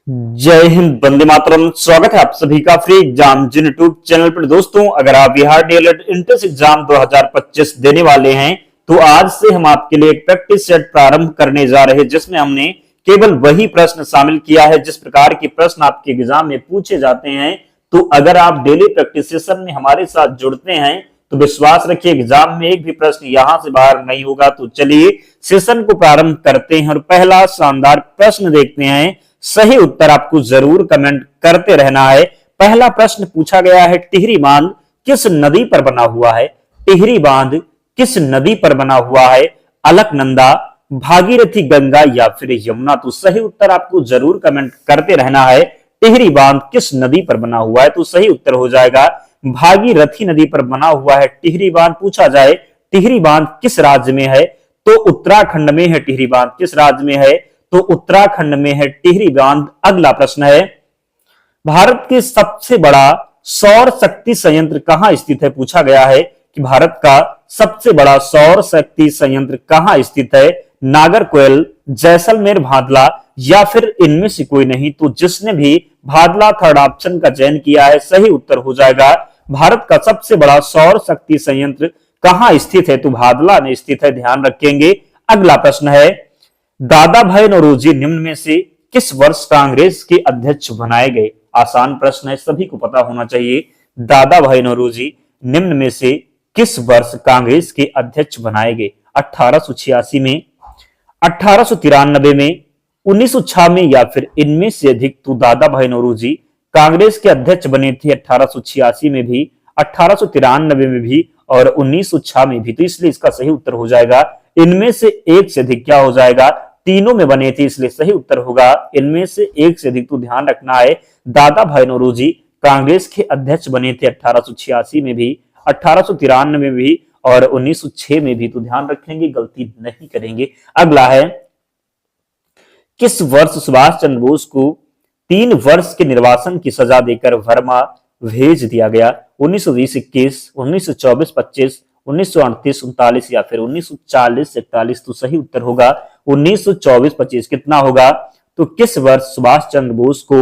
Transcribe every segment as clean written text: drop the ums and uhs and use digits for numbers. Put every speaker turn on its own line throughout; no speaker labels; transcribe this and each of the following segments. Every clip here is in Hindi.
जय हिंद, वंदे मातरम। स्वागत है आप सभी का फ्री एग्जाम जिन यूट्यूब चैनल पर। दोस्तों, अगर आप बिहार डीएलएड एंट्रेंस एग्जाम 2025 देने वाले हैं तो आज से हम आपके लिए एक प्रैक्टिस सेट प्रारंभ करने जा रहे हैं, जिसमें हमने केवल वही प्रश्न शामिल किया है जिस प्रकार के प्रश्न आपके एग्जाम में पूछे जाते हैं। तो अगर आप डेली प्रैक्टिस सेशन में हमारे साथ जुड़ते हैं तो विश्वास रखिए एग्जाम में एक भी प्रश्न यहां से बाहर नहीं होगा। तो चलिए सेशन को प्रारंभ करते हैं और पहला शानदार प्रश्न देखते हैं। सही उत्तर आपको जरूर कमेंट करते रहना है। पहला प्रश्न पूछा गया है, टिहरी बांध किस नदी पर बना हुआ है? टिहरी बांध किस नदी पर बना हुआ है? अलकनंदा, भागीरथी, गंगा या फिर यमुना? तो सही उत्तर आपको जरूर कमेंट करते रहना है। टिहरी बांध किस नदी पर बना हुआ है? तो सही उत्तर हो जाएगा भागीरथी नदी पर बना हुआ है टिहरी बांध। पूछा जाए टिहरी बांध किस राज्य में है? तो उत्तराखंड में है टिहरी बांध। किस राज्य में है? तो उत्तराखंड में है टिहरी बांध। अगला प्रश्न है, भारत के सबसे बड़ा सौर शक्ति संयंत्र कहां स्थित है? पूछा गया है कि भारत का सबसे बड़ा सौर शक्ति संयंत्र कहां स्थित है? नागरकोइल, जैसलमेर, भादला या फिर इनमें से कोई नहीं? तो जिसने भी भादला थर्ड ऑप्शन का चयन किया है सही उत्तर हो जाएगा। भारत का सबसे बड़ा सौर शक्ति संयंत्र कहां स्थित है? तो भादला में स्थित है, ध्यान रखेंगे। अगला प्रश्न है, दादा भाई नौरोजी निम्न में से किस वर्ष कांग्रेस के अध्यक्ष बनाए गए? आसान प्रश्न है, सभी को पता होना चाहिए। दादा भाई नौरोजी निम्न में से किस वर्ष कांग्रेस के अध्यक्ष बनाए गए? 1886 में, 1893 में, 1906 में या फिर इनमें से अधिक? तो दादा भाई नौरोजी कांग्रेस के अध्यक्ष बने थे 1886 में भी, 1893 में भी और 1906 में भी। तो इसलिए इसका सही उत्तर हो जाएगा इनमें से एक से अधिक। क्या हो जाएगा? तीनों में बने थे, इसलिए सही उत्तर होगा इनमें से एक से अधिक। तो ध्यान रखना है, दादा भाई नौरोजी कांग्रेस के अध्यक्ष बने थे 1886 में भी, 1893 में भी और 1906 में भी। तो ध्यान रखेंगे, गलती नहीं करेंगे। अगला है, किस वर्ष सुभाष चंद्र बोस को 3 वर्ष के निर्वासन की सजा देकर वर्मा भेज दिया गया? 1920-21, 1924-25, 1938-39 या फिर 1940-41? तो सही उत्तर होगा 1924-25। कितना होगा? तो किस वर्ष सुभाष चंद्र बोस को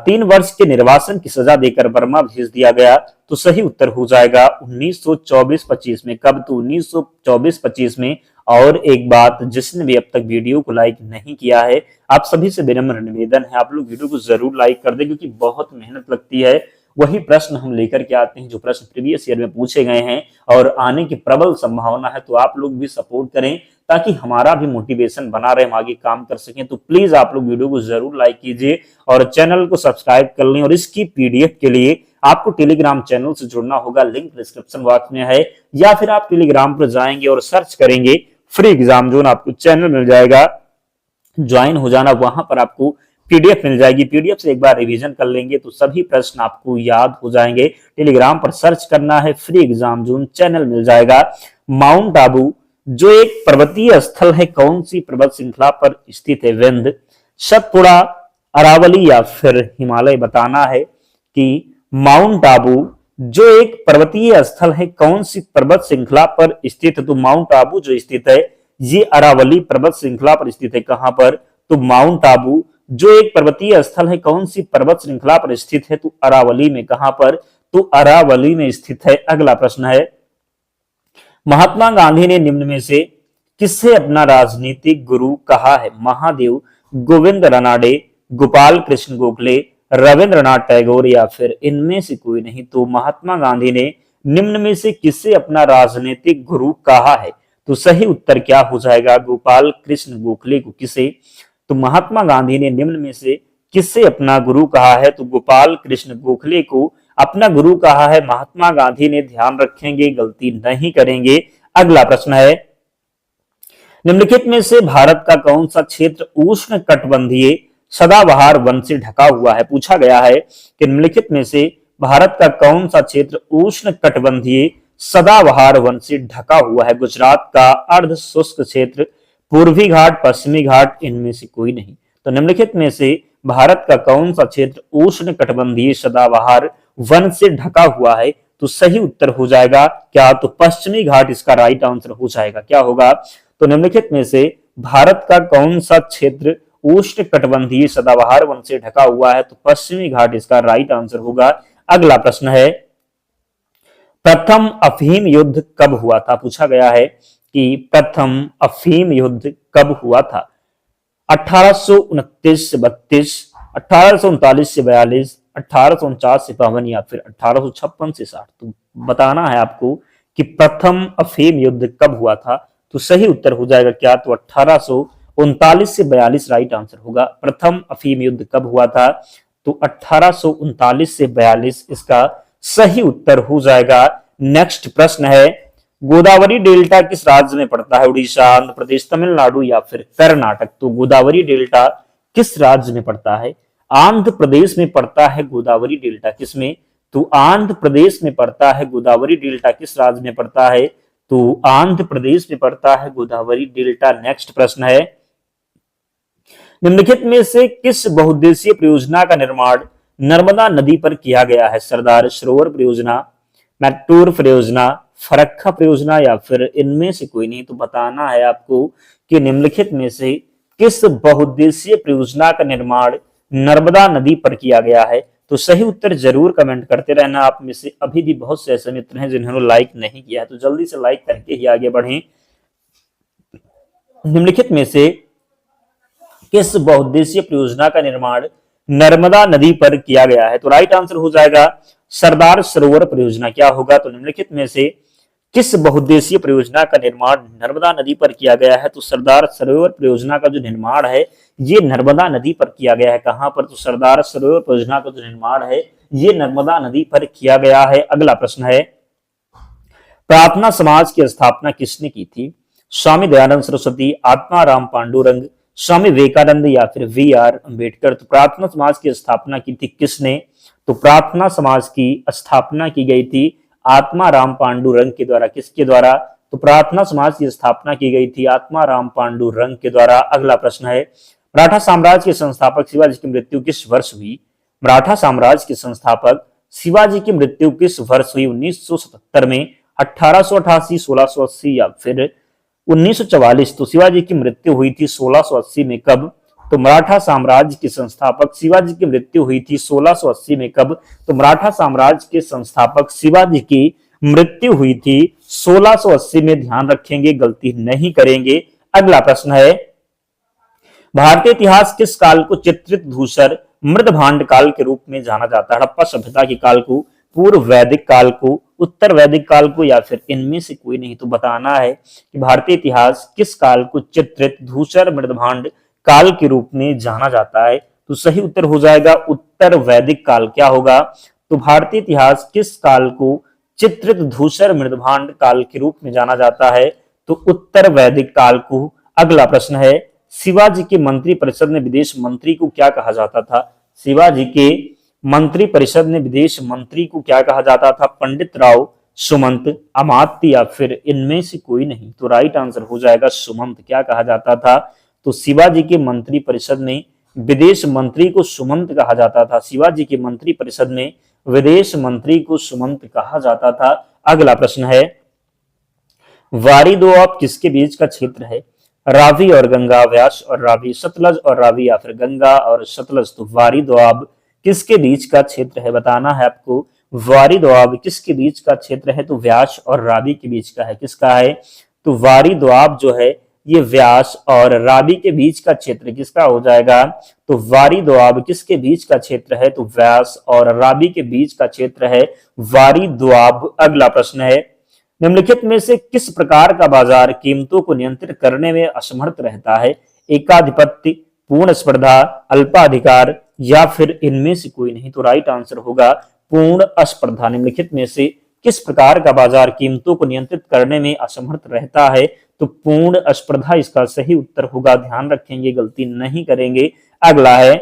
3 वर्ष के निर्वासन की सजा देकर बर्मा भेज दिया गया? तो सही उत्तर हो जाएगा 1924-25 में। कब? तो 1924-25 में। और एक बात, जिसने भी अब तक वीडियो को लाइक नहीं किया है, आप सभी से विनम्र निवेदन है, आप लोग वीडियो को जरूर लाइक कर दें, क्योंकि बहुत मेहनत लगती है। वही प्रश्न हम लेकर के आते हैं जो प्रश्न प्रीवियस ईयर में पूछे गए हैं और आने की प्रबल संभावना है। तो आप लोग भी सपोर्ट करें ताकि हमारा भी मोटिवेशन बना रहे, हम आगे काम कर सकें। तो प्लीज आप लोग वीडियो को जरूर लाइक कीजिए और चैनल को सब्सक्राइब कर लें। और इसकी पीडीएफ के लिए आपको टेलीग्राम चैनल से जुड़ना होगा, लिंक डिस्क्रिप्शन बॉक्स में है, या फिर आप टेलीग्राम पर जाएंगे और सर्च करेंगे फ्री एग्जाम जोन, आपको चैनल मिल जाएगा, ज्वाइन हो जाना। वहां पर आपको पीडीएफ मिल जाएगी, पीडीएफ से एक बार रिवीजन कर लेंगे तो सभी प्रश्न आपको याद हो जाएंगे। टेलीग्राम पर सर्च करना है फ्री एग्जाम जोन, चैनल मिल जाएगा। माउंट आबू जो एक पर्वतीय स्थल है कौन सी पर्वत श्रृंखला पर स्थित है? विंध्य, सतपुड़ा, अरावली या फिर हिमालय? बताना है कि माउंट आबू जो एक पर्वतीय स्थल है कौन सी पर्वत श्रृंखला पर स्थित है? तो माउंट आबू जो स्थित है ये अरावली पर्वत श्रृंखला पर स्थित है। कहां पर? तो माउंट आबू जो एक पर्वतीय स्थल है कौन सी पर्वत श्रृंखला पर स्थित है? तो अरावली में। कहां पर? तो अरावली में स्थित है। अगला प्रश्न है, महात्मा गांधी ने निम्न में से किसे अपना राजनीतिक गुरु कहा है? महादेव, गोविंद रानाडे, गोपाल कृष्ण गोखले, रविंद्रनाथ टैगोर या फिर इनमें से कोई नहीं? तो महात्मा गांधी ने निम्न में से किसे अपना राजनीतिक गुरु कहा है? तो सही उत्तर क्या हो जाएगा? गोपाल कृष्ण गोखले को। किसे? तो महात्मा गांधी ने निम्न में से किससे अपना गुरु कहा है? तो गोपाल कृष्ण गोखले को अपना गुरु कहा है महात्मा गांधी ने। ध्यान रखेंगे, गलती नहीं करेंगे। अगला प्रश्न है, निम्नलिखित में से भारत का कौन सा क्षेत्र उष्ण कटिबंधीय सदाबहार वन से ढका हुआ है? पूछा गया है कि निम्नलिखित में से भारत का कौन सा क्षेत्र उष्ण कटिबंधीय सदाबहार वन से ढका हुआ है? गुजरात का अर्ध शुष्क क्षेत्र, पूर्वी घाट, पश्चिमी घाट, इनमें से कोई नहीं। तो निम्नलिखित में से भारत का कौन सा क्षेत्र उष्ण कटिबंधीय सदाबहार वन से ढका हुआ है? तो सही उत्तर हो जाएगा क्या? तो पश्चिमी घाट इसका राइट आंसर हो जाएगा। क्या होगा? तो निम्नलिखित में से भारत का कौन सा क्षेत्र उष्ण कटिबंधीय सदाबहार वन से ढका हुआ है, तो पश्चिमी घाट इसका राइट आंसर होगा। अगला प्रश्न है, प्रथम अफीम युद्ध कब हुआ था? पूछा गया है कि प्रथम अफीम युद्ध कब हुआ था? 1829 से 32, 1839 से 42, 1849 से 52 या फिर 1856 से 60। तो बताना है आपको कि प्रथम अफीम युद्ध कब हुआ था। तो सही उत्तर हो जाएगा क्या? तो 1839 से 42 राइट आंसर होगा। प्रथम अफीम युद्ध कब हुआ था? तो 1839 से 42 इसका सही उत्तर हो जाएगा। नेक्स्ट प्रश्न है, गोदावरी डेल्टा किस राज्य में पड़ता है? उड़ीसा, आंध्र प्रदेश, तमिलनाडु या फिर कर्नाटक। तो गोदावरी डेल्टा किस राज्य में पड़ता है? आंध्र प्रदेश में पड़ता है गोदावरी डेल्टा। किसमें? तो आंध्र प्रदेश में पड़ता है गोदावरी डेल्टा। किस राज्य में पड़ता है? तो आंध्र प्रदेश में पड़ता है गोदावरी डेल्टा। नेक्स्ट प्रश्न है, निम्नलिखित में से किस बहुउद्देशीय परियोजना का निर्माण नर्मदा नदी पर किया गया है? सरदार सरोवर परियोजना, मैटूर परियोजना, फरक्का परियोजना या फिर इनमें से कोई नहीं। तो बताना है आपको कि निम्नलिखित में से किस बहुउद्देशीय परियोजना का निर्माण नर्मदा नदी पर किया गया है। तो सही उत्तर जरूर कमेंट करते रहना। आप में से अभी भी बहुत से ऐसे मित्र हैं जिन्होंने लाइक नहीं किया है, तो जल्दी से लाइक करके ही आगे बढ़ें। निम्नलिखित में से किस बहुउद्देशीय परियोजना का निर्माण नर्मदा नदी पर किया गया है? तो राइट आंसर हो जाएगा सरदार सरोवर परियोजना। क्या होगा? तो निम्नलिखित में से किस बहुउद्देशीय परियोजना का निर्माण नर्मदा नदी पर किया गया है? तो सरदार सरोवर परियोजना का जो निर्माण है ये नर्मदा नदी पर किया गया है। कहां पर? तो सरदार सरोवर परियोजना का जो निर्माण है ये नर्मदा नदी पर किया गया है। अगला प्रश्न है, प्रार्थना समाज की स्थापना किसने की थी? स्वामी दयानंद सरस्वती, आत्माराम पांडुरंग, स्वामी विवेकानंद या फिर वी.आर. अम्बेडकर। तो प्रार्थना समाज की स्थापना की थी किसने? तो प्रार्थना समाज की स्थापना की गई थी आत्माराम पांडुरंग के द्वारा। किसके द्वारा? तो प्रार्थना समाज की स्थापना की गई थी आत्माराम पांडुरंग के द्वारा। अगला प्रश्न है, मराठा साम्राज्य के संस्थापक शिवाजी की मृत्यु किस वर्ष हुई? मराठा साम्राज्य के संस्थापक शिवाजी की मृत्यु किस वर्ष हुई? 1977 में, 1888, 1680 या फिर 1944। तो शिवाजी की मृत्यु हुई थी 1680 में। कब? तो मराठा साम्राज्य के संस्थापक शिवाजी की मृत्यु हुई थी 1680 में। कब? तो मराठा साम्राज्य के संस्थापक शिवाजी की मृत्यु हुई थी 1680 में। ध्यान रखेंगे, गलती नहीं करेंगे। अगला प्रश्न है, भारतीय इतिहास किस काल को चित्रित धूसर मृदभांड काल के रूप में जाना जाता है? हड़प्पा सभ्यता के काल को, पूर्व वैदिक काल को, उत्तर वैदिक काल को या फिर इनमें से कोई नहीं। तो बताना है कि भारतीय इतिहास किस काल को चित्रित धूसर मृदभांड काल के रूप में जाना जाता है। तो सही उत्तर हो जाएगा उत्तर वैदिक काल। क्या होगा? तो भारतीय इतिहास किस काल को चित्रित धूसर मृदभांड काल के रूप में जाना जाता है? तो उत्तर वैदिक काल को। अगला प्रश्न है, शिवाजी के मंत्री परिषद में विदेश मंत्री को क्या कहा जाता था? शिवाजी के मंत्री परिषद में विदेश मंत्री को क्या कहा जाता था? पंडित राव, सुमंत, अमात्य या फिर इनमें से कोई नहीं। तो राइट आंसर हो जाएगा सुमंत। क्या कहा जाता था? तो शिवाजी के मंत्री परिषद में विदेश मंत्री को सुमंत कहा जाता था। शिवाजी के मंत्री परिषद में विदेश मंत्री को सुमंत कहा जाता था। अगला प्रश्न है, वारी दोआब किसके बीच का क्षेत्र है? रावी और गंगा, व्यास और रावी, सतलज और रावी या फिर गंगा और सतलज। तो वारी दोआब किसके बीच का क्षेत्र है? बताना है आपको, वारी दोआब किसके बीच का क्षेत्र है? तो व्यास और रावी के बीच का है। किसका है? तो वारी दोआब जो है ये व्यास और रावी के बीच का क्षेत्र किसका हो जाएगा? तो वारी दोआब किसके बीच का क्षेत्र है? तो व्यास और रावी के बीच का क्षेत्र है वारी दोआब। अगला प्रश्न है, निम्नलिखित में से किस प्रकार का बाजार कीमतों को नियंत्रित करने में असमर्थ रहता है? एकाधिपत्य, पूर्ण स्पर्धा, अल्पाधिकार या फिर इनमें से कोई नहीं। तो राइट आंसर होगा पूर्ण स्पर्धा। निम्नलिखित में से किस प्रकार का बाजार कीमतों को नियंत्रित करने में असमर्थ रहता है? तो पूर्ण स्पर्धा इसका सही उत्तर होगा। ध्यान रखेंगे, गलती नहीं करेंगे। अगला है,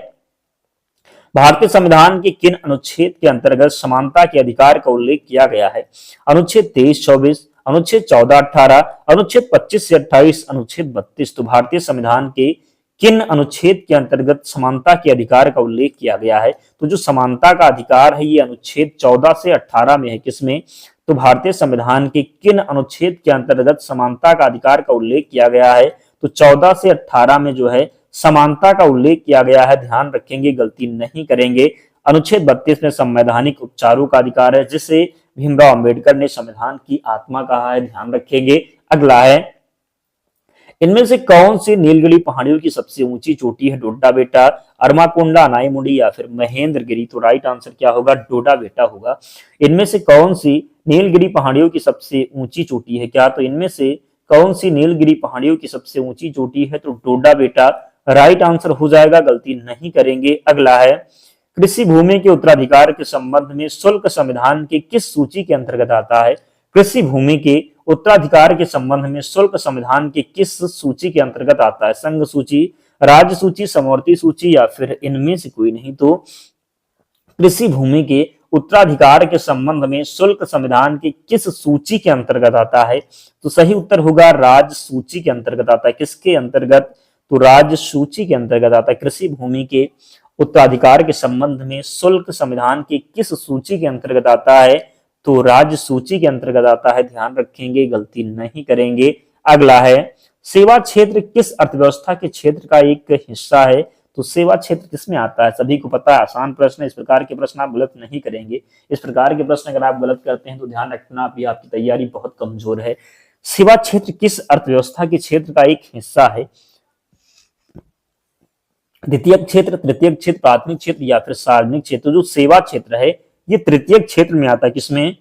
भारतीय संविधान के किन अनुच्छेद के अंतर्गत समानता के अधिकार का उल्लेख किया गया है? अनुच्छेद 23-24, अनुच्छेद 14-18, अनुच्छेद 25 से 28, अनुच्छेद 32। तो भारतीय संविधान के किन अनुच्छेद के अंतर्गत समानता के अधिकार का उल्लेख किया गया है? तो जो समानता का अधिकार है ये अनुच्छेद 14 से 18 में है। किसमें? तो भारतीय संविधान के किन अनुच्छेद के अंतर्गत समानता का अधिकार का उल्लेख किया गया है? तो 14 से 18 में जो है समानता का उल्लेख किया गया है, ध्यान रखेंगे, गलती नहीं करेंगे। अनुच्छेद 32 में संवैधानिक उपचारों का अधिकार है, जिसे भीमराव अंबेडकर ने संविधान की आत्मा कहा है, ध्यान रखेंगे। अगला है, इनमें से कौन सी नीलगिरी पहाड़ियों की सबसे ऊंची चोटी है? डोडा बेटा, अरमाकोंडा, अनाईमुडी या फिर महेंद्रगिरी? तो राइट आंसर क्या होगा? डोडा बेटा होगा। इनमें से कौन सी नीलगिरी पहाड़ियों की सबसे ऊंची चोटी है? क्या तो इनमें से कौन सी नीलगिरी पहाड़ियों की सबसे ऊंची चोटी है? तो डोडा बेटा राइट आंसर हो जाएगा, गलती नहीं करेंगे। अगला है, कृषि भूमि के उत्तराधिकार के संबंध में शुल्क संविधान की किस सूची के अंतर्गत आता है? कृषि भूमि के उत्तराधिकार के संबंध में शुल्क संविधान की किस सूची के अंतर्गत आता है? संघ सूची, राज्य सूची, समवर्ती सूची या फिर इनमें से कोई नहीं? तो कृषि भूमि के उत्तराधिकार के संबंध में शुल्क संविधान की किस सूची के अंतर्गत आता है? तो सही उत्तर होगा राज्य सूची के अंतर्गत आता है। किसके अंतर्गत? तो राज्य सूची के अंतर्गत आता है। कृषि भूमि के उत्तराधिकार के संबंध में शुल्क संविधान की किस सूची के अंतर्गत आता है? तो राज्य सूची के अंतर्गत आता है, ध्यान रखेंगे, गलती नहीं करेंगे। अगला है, सेवा क्षेत्र किस अर्थव्यवस्था के क्षेत्र का एक हिस्सा है? तो सेवा क्षेत्र किसमें आता है? सभी को पता है, आसान प्रश्न है। इस प्रकार के प्रश्न आप गलत नहीं करेंगे। इस प्रकार के प्रश्न अगर आप गलत करते हैं तो ध्यान रखना अभी आपकी तैयारी बहुत कमजोर है। सेवा क्षेत्र किस अर्थव्यवस्था के क्षेत्र का एक हिस्सा है? द्वितीय क्षेत्र, तृतीय क्षेत्र, प्राथमिक क्षेत्र या फिर सार्वजनिक क्षेत्र? जो सेवा क्षेत्र है ये तृतीय क्षेत्र में आता है। किसमें?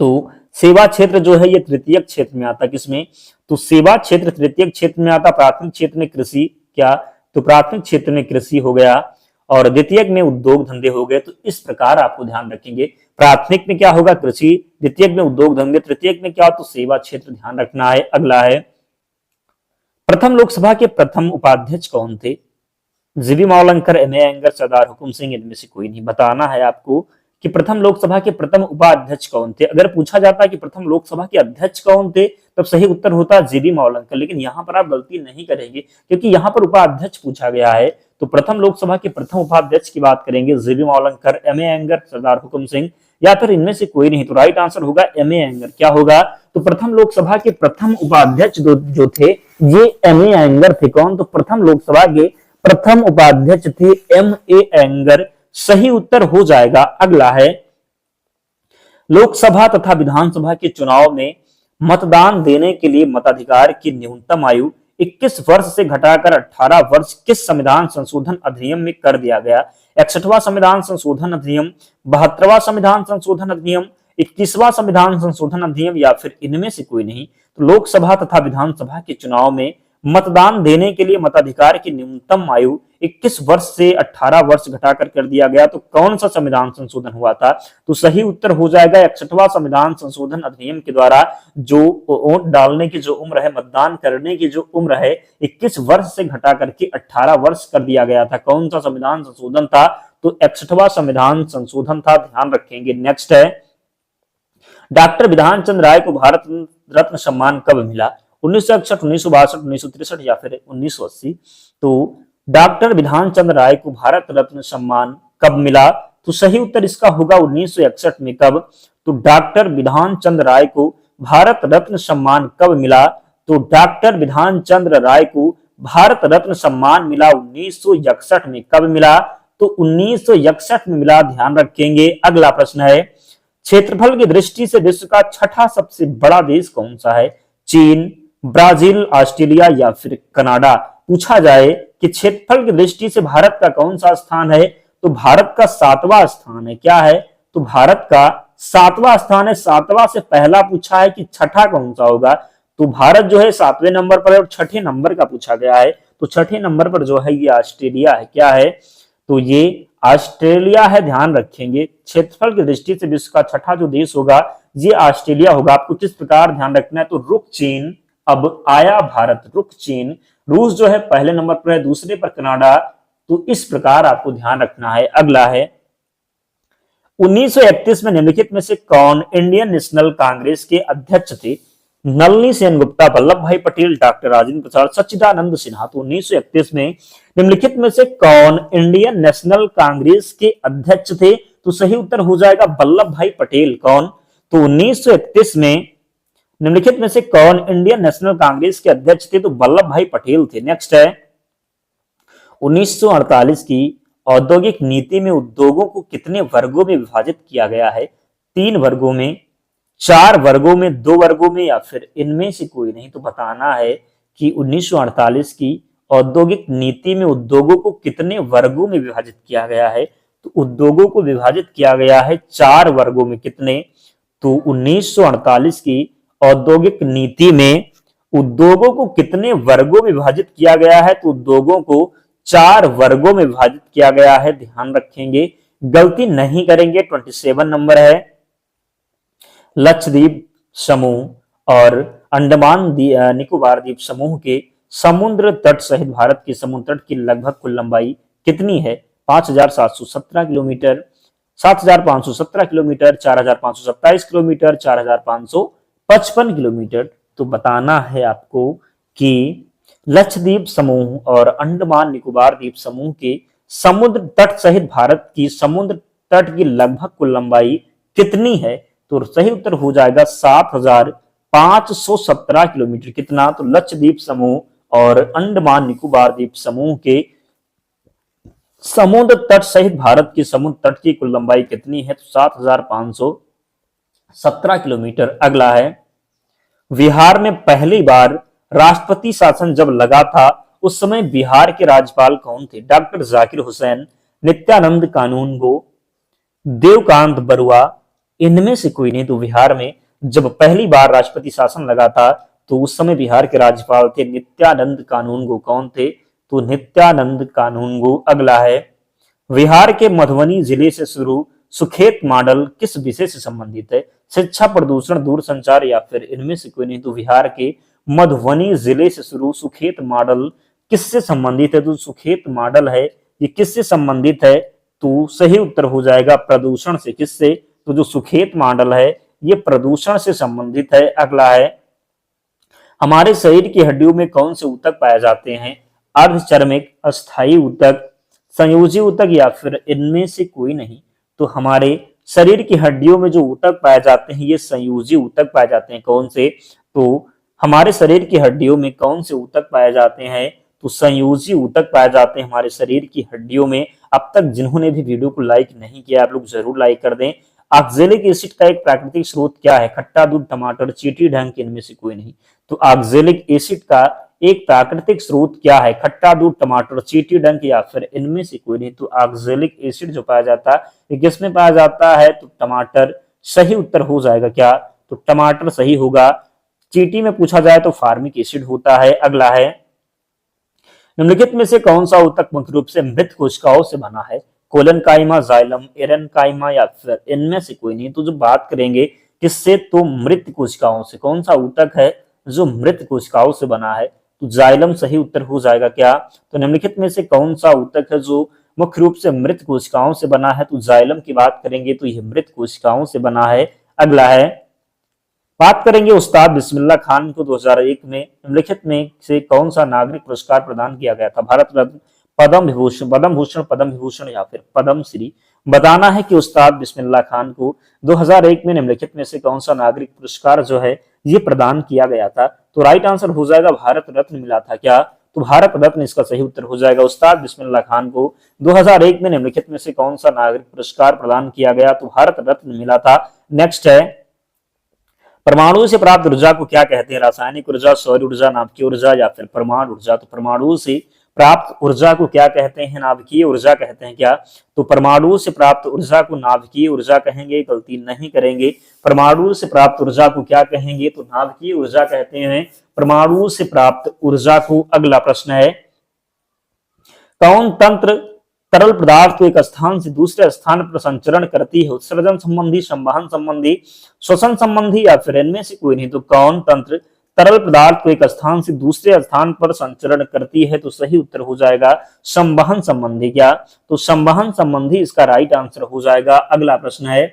तो सेवा क्षेत्र जो है ये तृतीय क्षेत्र में आता है। किसमें? तो सेवा क्षेत्र तृतीय क्षेत्र में आता। प्राथमिक क्षेत्र में कृषि, क्या? तो प्राथमिक क्षेत्र में कृषि हो गया और द्वितीय में उद्योग धंधे हो गए। तो इस प्रकार आपको ध्यान रखेंगे, प्राथमिक में क्या होगा? कृषि, द्वितीय में उद्योग धंधे, तृतीय में क्या? तो सेवा क्षेत्र, ध्यान रखना है। अगला है, प्रथम लोकसभा के प्रथम उपाध्यक्ष कौन थे? G B Mavalankar, M A Ayyangar, Sardar Hukam Singh? इनमें से कोई नहीं। बताना है आपको कि प्रथम लोकसभा के प्रथम उपाध्यक्ष कौन थे। अगर पूछा जाता है कि प्रथम लोकसभा के अध्यक्ष कौन थे, तब सही उत्तर होता जीबी मावलंकर। लेकिन यहां पर आप गलती नहीं करेंगे क्योंकि यहां पर उपाध्यक्ष पूछा गया है। तो प्रथम लोकसभा के प्रथम उपाध्यक्ष की बात करेंगे, G B Mavalankar, M A Ayyangar, Sardar Hukam Singh या फिर इनमें से कोई नहीं। तो राइट आंसर होगा एम ए अयंगर। क्या होगा? तो प्रथम लोकसभा के प्रथम उपाध्यक्ष जो थे ये एम ए अयंगर थे। कौन? तो प्रथम लोकसभा के प्रथम उपाध्यक्ष थे एम ए अयंगर। सही उत्तर हो जाएगा। अगला है, लोकसभा तथा विधानसभा के चुनाव में मतदान देने के लिए मताधिकार की न्यूनतम आयु 21 वर्ष से घटाकर 18 वर्ष किस संविधान संशोधन अधिनियम में कर दिया गया? 61वां संविधान संशोधन अधिनियम, 72वां संविधान संशोधन अधिनियम, 21वां संविधान संशोधन अधिनियम या फिर इनमें से कोई नहीं? तो लोकसभा तथा विधानसभा के चुनाव में मतदान देने के लिए मताधिकार की न्यूनतम आयु 21 वर्ष से 18 वर्ष घटाकर कर दिया गया। तो कौन सा संविधान संशोधन हुआ था? तो सही उत्तर हो जाएगा 61वां संविधान संशोधन अधिनियम के द्वारा जो वोट डालने की जो उम्र है, मतदान करने की जो उम्र है, 21 वर्ष से घटा करके 18 वर्ष कर दिया गया था। कौन सा संविधान संशोधन था? तो 61वां संविधान संशोधन था, ध्यान रखेंगे। नेक्स्ट है, डॉक्टर विधान चंद्र राय को भारत रत्न सम्मान कब मिला? 1961, 1962, 1963 या फिर 1980? तो डॉक्टर विधान चंद्र राय को भारत रत्न सम्मान कब मिला? तो सही उत्तर इसका होगा 1961 में। कब? तो डॉक्टर विधान चंद्र राय को भारत रत्न सम्मान कब मिला? तो डॉक्टर विधान चंद्र राय को भारत रत्न सम्मान मिला 1961 में। कब मिला? तो 1961 में मिला, ध्यान रखेंगे। अगला प्रश्न है, क्षेत्रफल की दृष्टि से विश्व का छठा सबसे बड़ा देश कौन सा है? चीन, ब्राजील, ऑस्ट्रेलिया या फिर कनाडा? पूछा जाए कि क्षेत्रफल की दृष्टि से भारत का कौन सा स्थान है, तो भारत का 7वां स्थान है। क्या है? तो भारत का 7वां स्थान है। 7वां से पहला पूछा है कि छठा कौन सा होगा, तो भारत जो है 7वें नंबर पर है और छठे नंबर का पूछा गया है। तो छठे नंबर पर जो है ये ऑस्ट्रेलिया है। क्या है? तो ये ऑस्ट्रेलिया है, ध्यान रखेंगे। क्षेत्रफल की दृष्टि से विश्व का छठा जो देश होगा ये ऑस्ट्रेलिया होगा। आपको किस प्रकार ध्यान रखना है? तो रुक चीन, अब आया भारत, रुक चीन। रूस जो है पहले नंबर पर है, दूसरे पर कनाडा। तो इस प्रकार आपको ध्यान रखना है। अगला है, 1931 में निम्नलिखित में से कौन इंडियन नेशनल कांग्रेस के अध्यक्ष थे? नलिनी सेनगुप्ता, वल्लभ भाई पटेल, डॉक्टर राजेंद्र प्रसाद, सच्चिदानंद सिन्हा? तो 1931 में निम्नलिखित में से कौन इंडियन नेशनल कांग्रेस के अध्यक्ष थे? तो सही उत्तर हो जाएगा वल्लभ भाई पटेल। कौन? तो 1931 में निम्नलिखित में से कौन इंडियन नेशनल कांग्रेस के अध्यक्ष थे? तो वल्लभ भाई पटेल थे। नेक्स्ट है, 1948 की औद्योगिक नीति में उद्योगों को कितने वर्गों में विभाजित किया गया है? 3 वर्गों में, 4 वर्गों में, 2 वर्गों में या फिर इनमें से कोई नहीं? तो बताना है कि 1948 की औद्योगिक नीति में उद्योगों को कितने वर्गों में विभाजित किया गया है? तो उद्योगों को विभाजित किया गया है 4 वर्गों में। कितने? तो 1948 की औद्योगिक नीति में उद्योगों को कितने वर्गों में विभाजित किया गया है? तो उद्योगों को 4 वर्गों में विभाजित किया गया है। ध्यान रखेंगे, गलती नहीं करेंगे। 27 नंबर है लक्षद्वीप समूह और अंडमान निकोबार द्वीप समूह के समुद्र तट सहित भारत के समुद्र तट की लगभग कुल लंबाई कितनी है? 5717 किलोमीटर, 7517 किलोमीटर, 4527 किलोमीटर, 4555 किलोमीटर। तो बताना है आपको कि लक्षद्वीप समूह और अंडमान निकोबार द्वीप समूह के समुद्र तट सहित भारत की समुद्र तट की लगभग कुल लंबाई कितनी है? तो सही उत्तर हो जाएगा 7517 किलोमीटर। कितना? तो लक्षद्वीप समूह और अंडमान निकोबार द्वीप समूह के समुद्र तट सहित भारत की समुद्र तट की कुल लंबाई कितनी है? तो 7517 किलोमीटर। अगला है, बिहार में पहली बार राष्ट्रपति शासन जब लगा था उस समय बिहार के राज्यपाल कौन थे? डॉक्टर जाकिर हुसैन, नित्यानंद कानूनगो, देवकांत बरुआ, इनमें से कोई नहीं? तो बिहार में जब पहली बार राष्ट्रपति शासन लगा था तो उस समय बिहार के राज्यपाल थे नित्यानंद कानूनगो। कौन थे? तो नित्यानंद कानूनगो। अगला है, बिहार के मधुबनी जिले से शुरू सुखेत मॉडल किस विषय से संबंधित है? शिक्षा, प्रदूषण, दूरसंचार या फिर इनमें से कोई नहीं? तो बिहार के मधुबनी जिले से शुरू सुखेत मॉडल किससे संबंधित है? तो सुखेत मॉडल है ये किससे संबंधित है? तो सही उत्तर हो जाएगा प्रदूषण से। किससे? तो जो सुखेत मॉडल है ये प्रदूषण से संबंधित है। अगला है, हमारे शरीर की हड्डियों में कौन से ऊतक पाए जाते हैं? अर्धचर्मिक, अस्थायी ऊतक, संयोजी ऊतक या फिर इनमें से कोई नहीं? तो हमारे शरीर की हड्डियों में जो ऊतक पाए जाते हैं ये संयोजी ऊतक पाए जाते हैं। कौन से? तो हमारे शरीर की हड्डियों में कौन से ऊतक पाए जाते हैं? तो संयोजी ऊतक पाए जाते हैं हमारे शरीर की हड्डियों में। अब तक जिन्होंने भी वीडियो को लाइक नहीं किया आप लोग जरूर लाइक कर दें। ऑक्जेलिक एसिड का एक प्राकृतिक स्रोत क्या है? खट्टा दूध, टमाटर, चींटी, ढंग, इनमें से कोई नहीं? तो ऑक्जेलिक एसिड का एक प्राकृतिक स्रोत क्या है? खट्टा दूध, टमाटर, चींटी, डंक या फिर इनमें से कोई नहीं? तो ऑक्जेलिक एसिड जो पाया जाता है किसमें पाया जाता है? तो टमाटर। सही उत्तर हो जाएगा क्या? तो टमाटर सही होगा। चींटी में पूछा जाए तो फार्मिक एसिड होता है। अगला है, निम्नलिखित में से कौन सा ऊतक मुख्य रूप से मृत कोशिकाओं से बना है? कोलन काइमा, जाइलम, एरेनकाइमा या फिर इनमें से कोई नहीं? तो जो बात करेंगे किससे? तो मृत कोशिकाओं से। कौन सा ऊतक है जो मृत कोशिकाओं से बना है? तो जाइलम सही उत्तर हो जाएगा क्या? तो निम्नलिखित में से कौन सा ऊतक है जो मुख्य रूप से मृत कोशिकाओं से बना है? तो जाइलम की बात करेंगे तो यह मृत कोशिकाओं से बना है। अगला है, बात करेंगे उस्ताद बिस्मिल्लाह खान को 2001 में निम्नलिखित में से कौन सा नागरिक पुरस्कार प्रदान किया गया था? भारत रत्न, पद्म विभूषण, पद्म भूषण, पद्म विभूषण या फिर पद्म श्री? बताना है कि उस्ताद बिस्मिल्लाह खान को 2001 में निम्नलिखित में से कौन सा नागरिक पुरस्कार जो है ये प्रदान किया गया था? तो राइट आंसर हो जाएगा भारत रत्न मिला था। क्या? तो भारत रत्न इसका सही उत्तर हो जाएगा। उस्ताद बिस्मिल्लाह खान को 2001 में निम्नलिखित में से कौन सा नागरिक पुरस्कार प्रदान किया गया? तो भारत रत्न मिला था। नेक्स्ट है, परमाणु से प्राप्त ऊर्जा को क्या कहते हैं? रासायनिक ऊर्जा, सौर ऊर्जा, नाभिकीय ऊर्जा या फिर परमाणु ऊर्जा? तो परमाणु से प्राप्त ऊर्जा को क्या कहते हैं? नाभिकीय ऊर्जा कहते हैं। क्या? तो परमाणु से प्राप्त ऊर्जा को नाभिकीय ऊर्जा कहेंगे। गलती नहीं करेंगे। परमाणु से प्राप्त ऊर्जा को क्या कहेंगे? तो नाभिकीय ऊर्जा कहते हैं परमाणु से प्राप्त ऊर्जा को। अगला प्रश्न है, कौन तंत्र तरल पदार्थ को एक स्थान से दूसरे स्थान पर संचरण करती है? उत्सर्जन संबंधी, संवहन संबंधी, श्वसन संबंधी या फिर इनमें से कोई नहीं? तो कौन तंत्र तरल पदार्थ को एक स्थान से दूसरे स्थान पर संचरण करती है? तो सही उत्तर हो जाएगा संवहन संबंधी। क्या? तो संवहन संबंधी इसका राइट आंसर हो जाएगा। अगला प्रश्न है,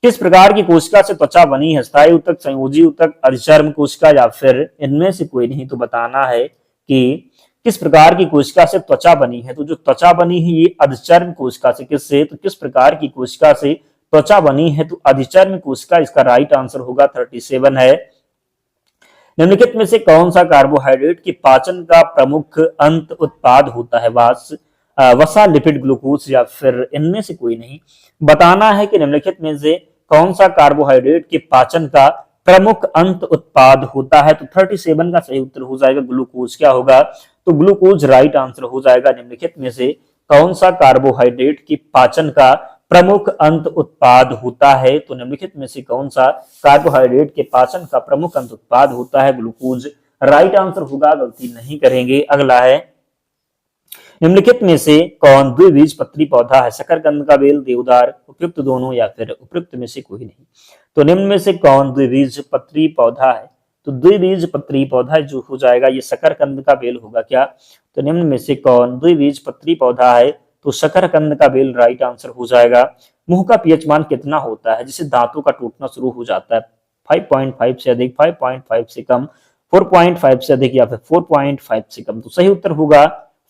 किस प्रकार की कोशिका से त्वचा बनी है? स्थायी ऊतक, संयोजी ऊतक, अधिचर्म कोशिका या फिर इनमें से कोई नहीं? तो बताना है कि किस प्रकार की कोशिका से त्वचा बनी है? तो जो त्वचा बनी है ये अधिचर्म कोशिका से। किससे? तो किस प्रकार की कोशिका से त्वचा बनी है? तो अधिचर्म कोशिका इसका राइट आंसर होगा। 37 है, निम्नलिखित में से कौन सा कार्बोहाइड्रेट की पाचन का प्रमुख अंत उत्पाद होता है? वसा, लिपिड, ग्लूकोज या फिर इनमें से कोई नहीं। बताना है कि निम्नलिखित में से कौन सा कार्बोहाइड्रेट के पाचन का प्रमुख अंत उत्पाद होता है। तो 37 का सही उत्तर हो जाएगा ग्लूकोज। क्या होगा? तो ग्लूकोज राइट आंसर हो जाएगा। निम्नलिखित में से कौन सा कार्बोहाइड्रेट की पाचन का प्रमुख अंत उत्पाद होता है? तो निम्नलिखित में से कौन सा कार्बोहाइड्रेट के पाचन का प्रमुख अंत उत्पाद होता है? ग्लूकोज राइट आंसर होगा, गलती नहीं करेंगे। अगला है, निम्नलिखित में से कौन द्विबीजपत्री पौधा है? शकरकंद का बेल, देवदार, उपयुक्त दोनों या फिर उपयुक्त में से कोई नहीं। तो निम्न में से कौन द्विबीजपत्री पौधा है? तो द्विबीजपत्री पौधा जो हो जाएगा ये शकरकंद का बेल होगा। क्या? तो निम्न में से कौन द्विबीजपत्री पौधा है? तो शकरकंद का बेल राइट आंसर हो जाएगा। मुंह का पीएच मान कितना होता है जिसे दांतों का टूटना शुरू हो जाता है? 5.5 से अधिक, 5.5 से कम, 4.5 से अधिक या फिर 4.5 से कम। तो सही उत्तर होगा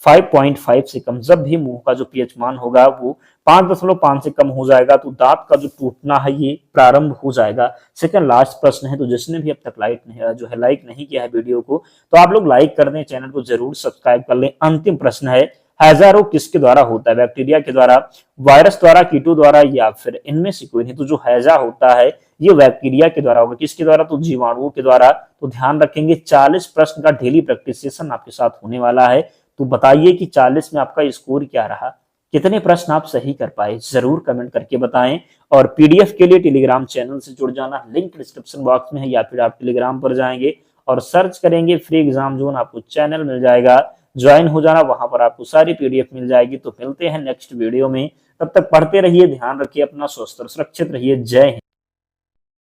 5.5 से कम। जब भी मुंह का जो पीएच मान होगा वो 5.5 से कम हो जाएगा तो दांत का जो टूटना है ये प्रारंभ हो जाएगा। सेकंड लास्ट प्रश्न है, तो जिसने भी अब तक लाइक नहीं किया है वीडियो को, तो आप लोग लाइक कर दें, चैनल को जरूर सब्सक्राइब कर लें। अंतिम प्रश्न है, हैजा रोग किसके द्वारा होता है? बैक्टीरिया के द्वारा, वायरस द्वारा, कीटों द्वारा या फिर इनमें से कोई नहीं। तो जो हैजा होता है ये बैक्टीरिया के द्वारा होगा। किसके द्वारा? तो जीवाणुओं के द्वारा। तो ध्यान रखेंगे 40 प्रश्न का डेली प्रैक्टिस सेशन आपके साथ होने वाला है। तो बताइए कि 40 में आपका स्कोर क्या रहा, कितने प्रश्न आप सही कर पाए, जरूर कमेंट करके बताएं। और पीडीएफ के लिए टेलीग्राम चैनल से जुड़ जाना, लिंक डिस्क्रिप्शन बॉक्स में है, या फिर आप टेलीग्राम पर जाएंगे और सर्च करेंगे फ्री एग्जाम जोन, आपको चैनल मिल जाएगा, ज्वाइन हो जाना, वहां पर आपको सारी पीडीएफ मिल जाएगी। तो मिलते हैं नेक्स्ट वीडियो में, तब तक पढ़ते रहिए, ध्यान रखिए अपना, स्वस्थ और सुरक्षित रहिए। जय हिंद।